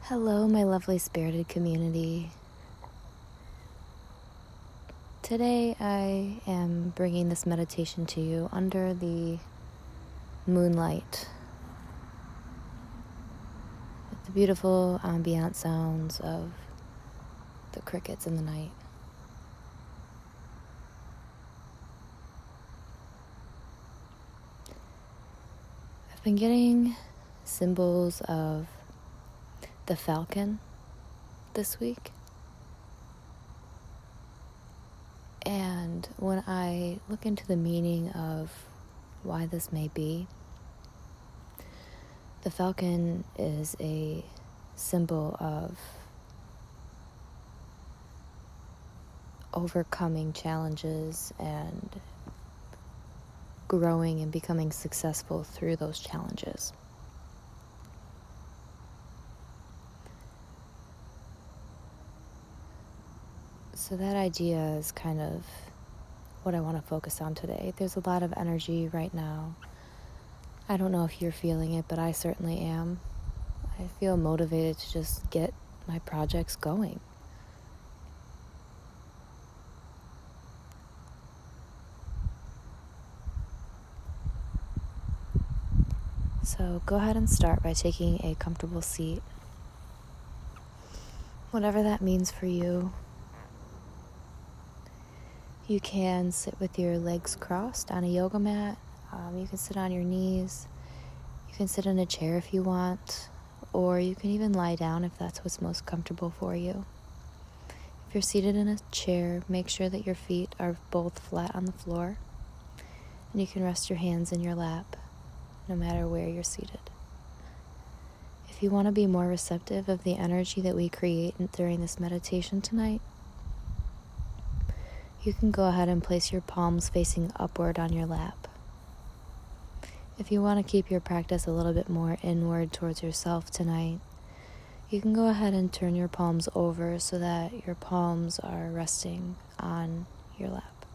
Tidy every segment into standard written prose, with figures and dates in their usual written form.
Hello, my lovely spirited community. Today I am bringing this meditation to you under the moonlight, with the beautiful ambient sounds of the crickets in the night. I've been getting symbols of the falcon this week. And when I look into the meaning of why this may be, the falcon is a symbol of overcoming challenges and growing and becoming successful through those challenges. So that idea is kind of what I want to focus on today. There's a lot of energy right now. I don't know if you're feeling it, but I certainly am. I feel motivated to just get my projects going. So go ahead and start by taking a comfortable seat, whatever that means for you. You can sit with your legs crossed on a yoga mat. You can sit on your knees. You can sit in a chair if you want, or you can even lie down if that's what's most comfortable for you. If you're seated in a chair, make sure that your feet are both flat on the floor, and you can rest your hands in your lap, no matter where you're seated. If you want to be more receptive of the energy that we create during this meditation tonight, you can go ahead and place your palms facing upward on your lap. If you want to keep your practice a little bit more inward towards yourself tonight, you can go ahead and turn your palms over so that your palms are resting on your lap.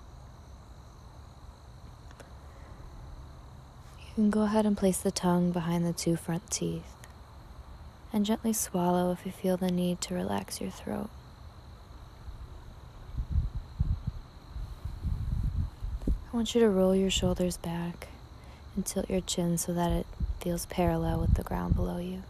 You can go ahead and place the tongue behind the two front teeth and gently swallow if you feel the need to relax your throat. I want you to roll your shoulders back and tilt your chin so that it feels parallel with the ground below you.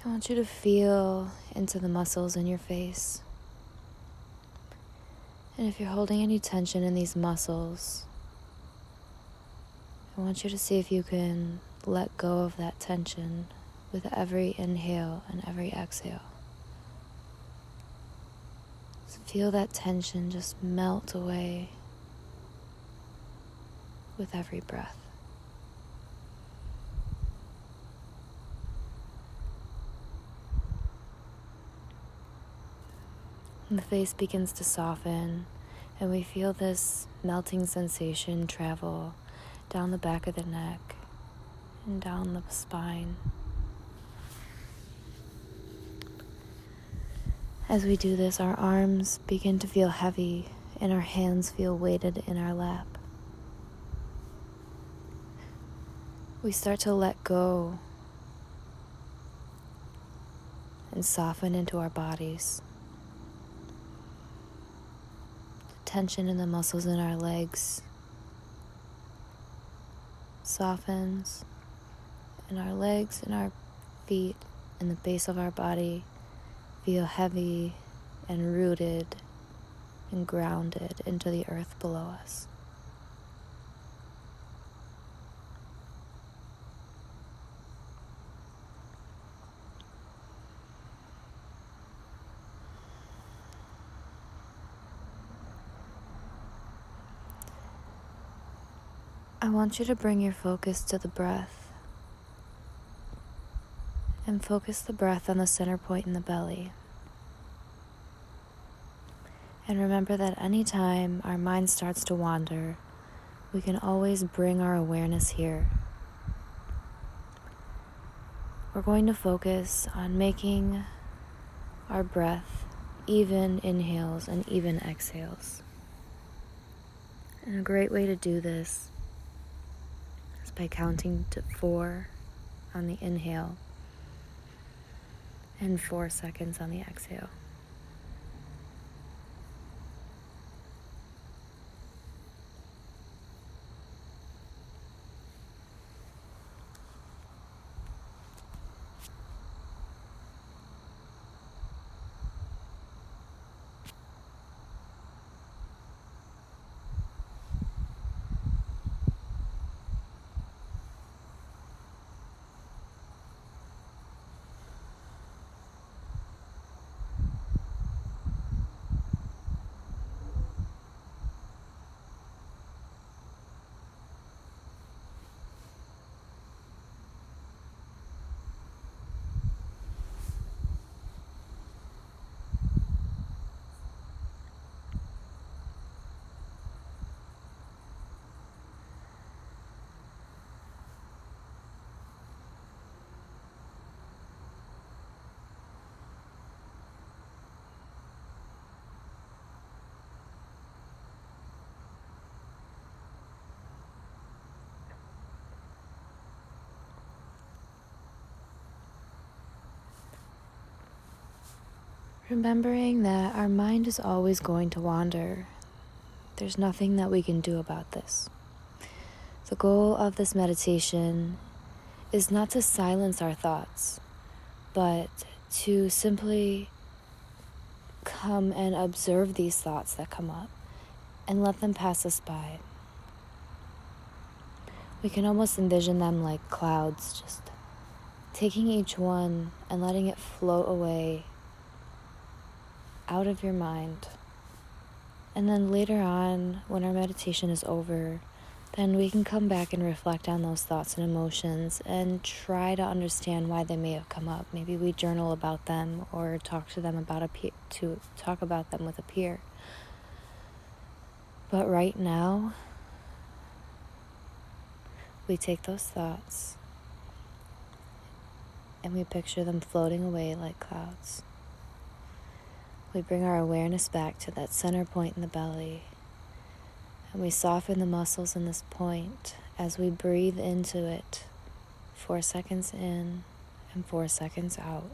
I want you to feel into the muscles in your face. And if you're holding any tension in these muscles, I want you to see if you can let go of that tension with every inhale and every exhale. Just feel that tension just melt away with every breath. And the face begins to soften, and we feel this melting sensation travel down the back of the neck and down the spine. As we do this, our arms begin to feel heavy and our hands feel weighted in our lap. We start to let go and soften into our bodies. The tension in the muscles in our legs softens, and our legs and our feet and the base of our body feel heavy and rooted and grounded into the earth below us. I want you to bring your focus to the breath and focus the breath on the center point in the belly. And remember that anytime our mind starts to wander, we can always bring our awareness here. We're going to focus on making our breath, even inhales and even exhales. And a great way to do this is by counting to 4 on the inhale and 4 seconds on the exhale. Remembering that our mind is always going to wander. There's nothing that we can do about this. The goal of this meditation is not to silence our thoughts, but to simply come and observe these thoughts that come up and let them pass us by. We can almost envision them like clouds, just taking each one and letting it float away out of your mind. And then later on, when our meditation is over, then we can come back and reflect on those thoughts and emotions and try to understand why they may have come up. Maybe we journal about them or talk to them about talk about them with a peer. But right now, we take those thoughts and we picture them floating away like clouds. We bring our awareness back to that center point in the belly, and we soften the muscles in this point as we breathe into it 4 seconds in and 4 seconds out.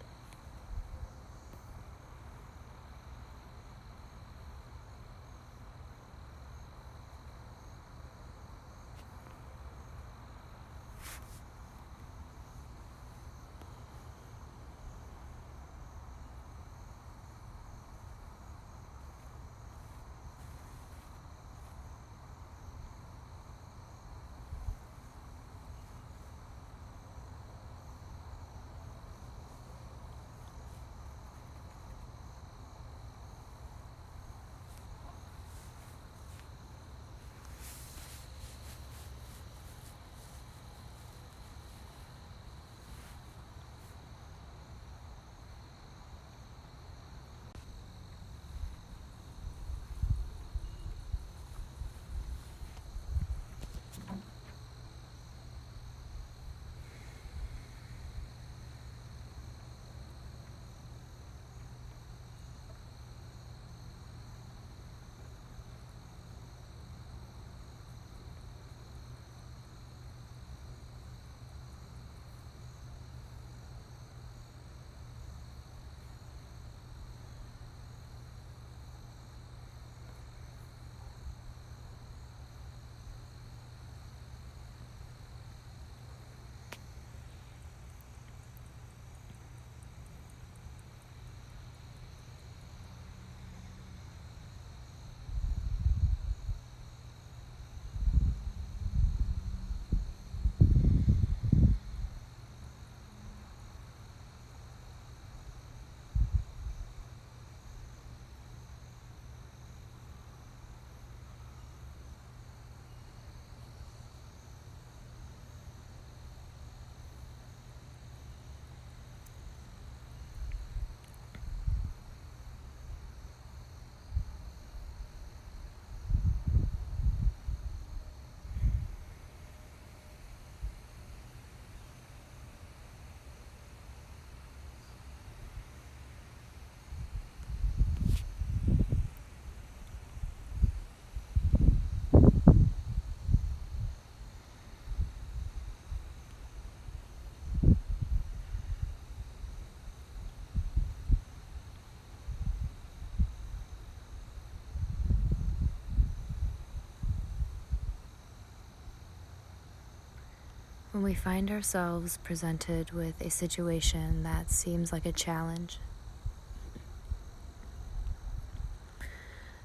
When we find ourselves presented with a situation that seems like a challenge,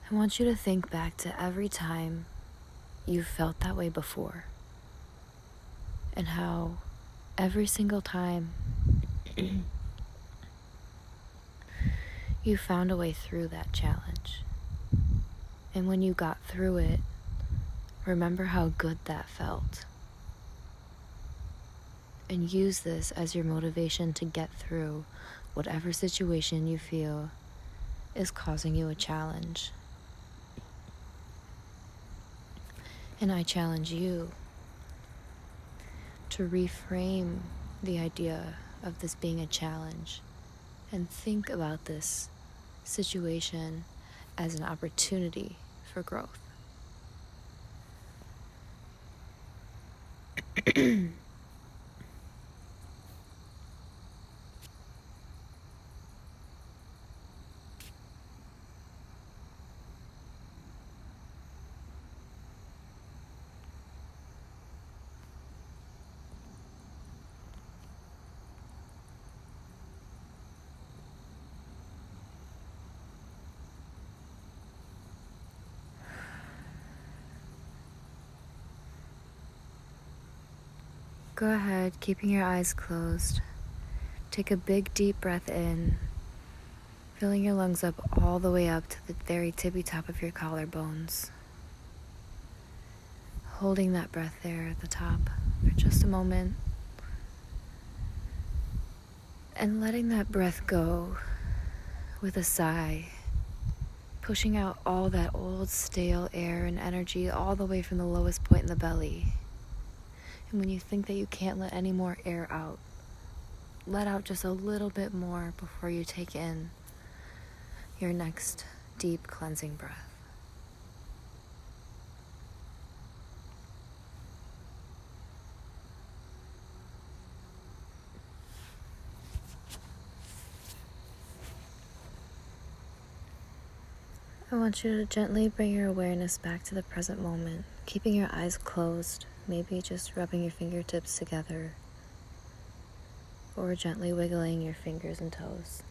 I want you to think back to every time you've felt that way before, and how every single time you found a way through that challenge. And when you got through it, remember how good that felt. And use this as your motivation to get through whatever situation you feel is causing you a challenge. And I challenge you to reframe the idea of this being a challenge and think about this situation as an opportunity for growth. Go ahead, keeping your eyes closed. Take a big deep breath in, filling your lungs up all the way up to the very tippy top of your collarbones. Holding that breath there at the top for just a moment. And letting that breath go with a sigh, pushing out all that old stale air and energy all the way from the lowest point in the belly. And when you think that you can't let any more air out, let out just a little bit more before you take in your next deep cleansing breath. I want you to gently bring your awareness back to the present moment, keeping your eyes closed, maybe just rubbing your fingertips together, or gently wiggling your fingers and toes.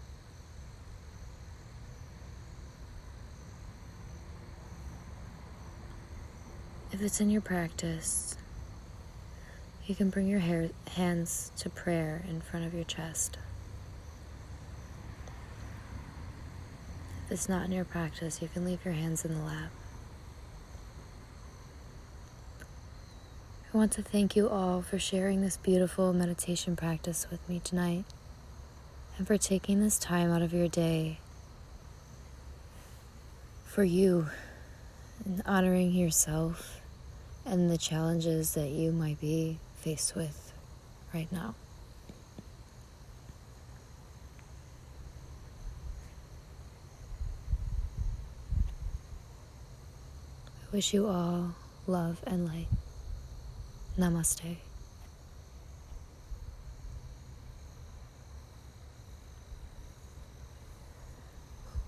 If it's in your practice, you can bring your hands to prayer in front of your chest. If it's not in your practice, you can leave your hands in the lap. I want to thank you all for sharing this beautiful meditation practice with me tonight, and for taking this time out of your day for you and honoring yourself and the challenges that you might be faced with right now. I wish you all love and light. Namaste.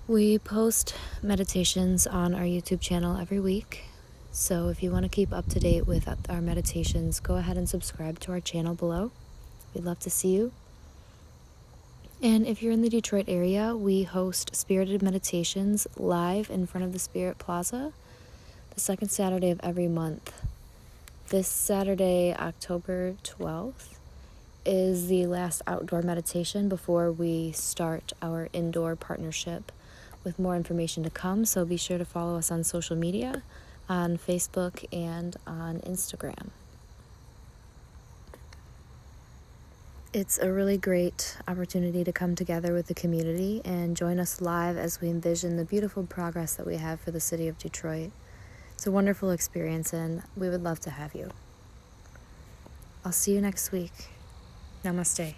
We post meditations on our YouTube channel every week, so if you want to keep up to date with our meditations, go ahead and subscribe to our channel below. We'd love to see you. And if you're in the Detroit area, we host Spirited Meditations live in front of the Spirit Plaza the second Saturday of every month. This Saturday, October 12th, is the last outdoor meditation before we start our indoor partnership, with more information to come, so be sure to follow us on social media, on Facebook and on Instagram. It's a really great opportunity to come together with the community and join us live as we envision the beautiful progress that we have for the city of Detroit. It's a wonderful experience, and we would love to have you. I'll see you next week. Namaste.